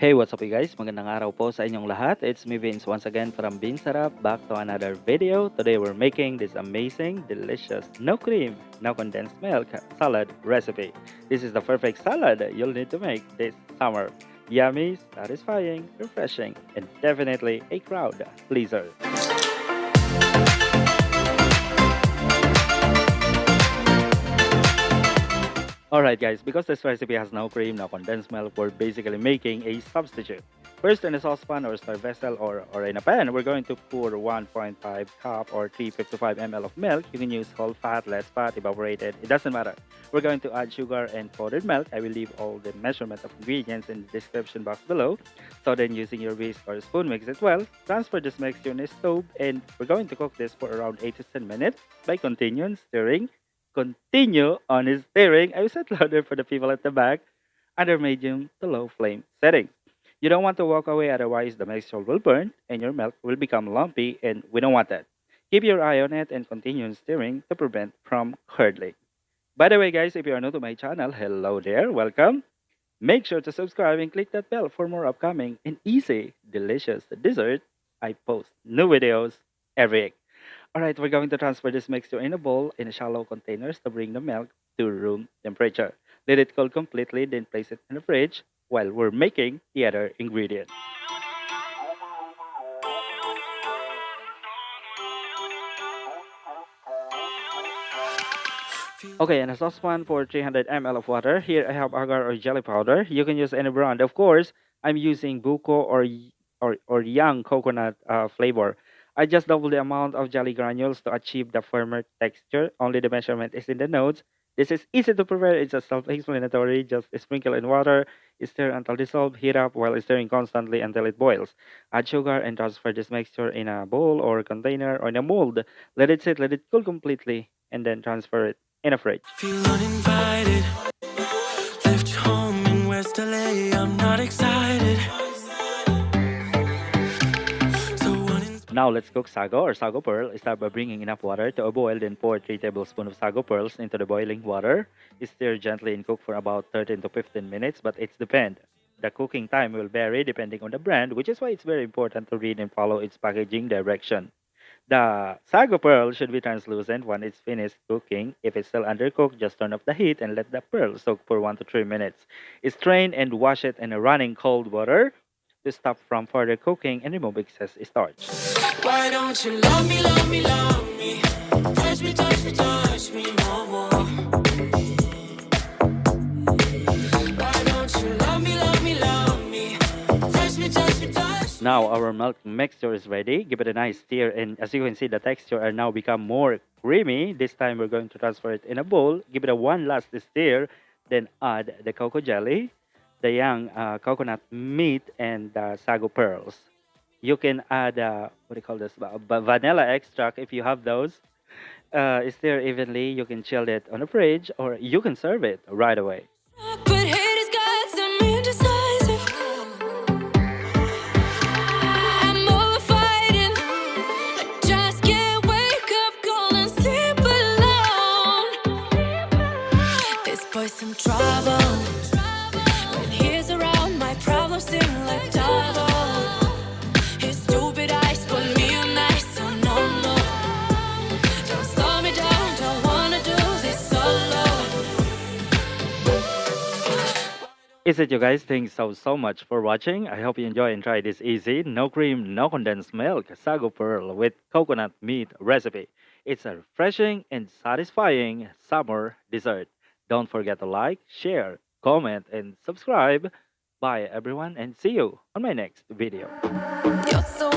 Hey, what's up you guys? Magandang araw po sa inyong lahat. It's me Vince once again from vinsSarap, back to another video. Today we're making this amazing, delicious, no cream, no condensed milk salad recipe. This is the perfect salad you'll need to make this summer. Yummy, satisfying, refreshing, and definitely a crowd pleaser. Alright guys, because this recipe has no cream, no condensed milk, we're basically making a substitute. First, in a saucepan or stir vessel or in a pan, we're going to pour 1.5 cup or 355 ml of milk. You can use whole fat, less fat, evaporated, it doesn't matter. We're going to add sugar and powdered milk. I will leave all the measurement of ingredients in the description box below. So then using your whisk or spoon mix it well. Transfer this mixture on a stove and we're going to cook this for around 8 to 10 minutes by continuing stirring. Continue on stirring. I will set louder for the people at the back under medium to low flame settings. You don't want to walk away, otherwise the mixture will burn and your milk will become lumpy, and we don't want that. Keep your eye on it and continue stirring to prevent from curdling. By the way guys, if you are new to my channel, hello there, welcome. Make sure to subscribe and click that bell for more upcoming and easy, delicious dessert. I post new videos every week. Alright, we're going to transfer this mixture in a bowl in a shallow containers to bring the milk to room temperature. Let it cool completely, then place it in the fridge while we're making the other ingredient. Okay, and a saucepan for 300 ml of water. Here I have agar or jelly powder. You can use any brand. Of course, I'm using buko or young coconut flavor. I just double the amount of jelly granules to achieve the firmer texture. Only the measurement is in the notes. This is easy to prepare. It's a self-explanatory. Just sprinkle in water, stir until dissolved, heat up while stirring constantly until it boils. Add sugar and transfer this mixture in a bowl or container or in a mold. Let it sit, let it cool completely, and then transfer it in a fridge. Feel uninvited. Left home in West LA. I'm not excited. Now let's cook sago or sago pearl. Start by bringing enough water to a boil, then pour 3 tablespoons of sago pearls into the boiling water. Stir gently and cook for about 13 to 15 minutes, but it depends. The cooking time will vary depending on the brand, which is why it's very important to read and follow its packaging direction. The sago pearl should be translucent when it's finished cooking. If it's still undercooked, just turn off the heat and let the pearl soak for 1 to 3 minutes. Strain and wash it in a running cold water to stop from further cooking and remove excess starch. Why don't you love me, love me, love me? Touch me, touch me, touch me no more. Why don't you love me, love me, love me? Touch me, touch me, touch me. Now our milk mixture is ready. Give it a nice stir, and as you can see, the texture are now become more creamy. This time we're going to transfer it in a bowl. Give it a one last stir, then add the cocoa jelly, the young coconut meat, and the sago pearls. You can add what do you call this, vanilla extract if you have those. Stir evenly. You can chill it on the fridge or you can serve it right away. But haters got some indecisive. I'm over fighting. I just can't wake up cold and sleep alone. This boy's some trouble. When he's around, my problems seem like double. His stupid eyes put me on ice, so no, no. Don't slow me down, don't wanna do this solo. Is it you guys? Thanks so much for watching. I hope you enjoy and try this easy, no cream, no condensed milk, sago pearl with coconut meat recipe. It's a refreshing and satisfying summer dessert. Don't forget to like, share, comment, and subscribe. Bye everyone, and see you on my next video. You're so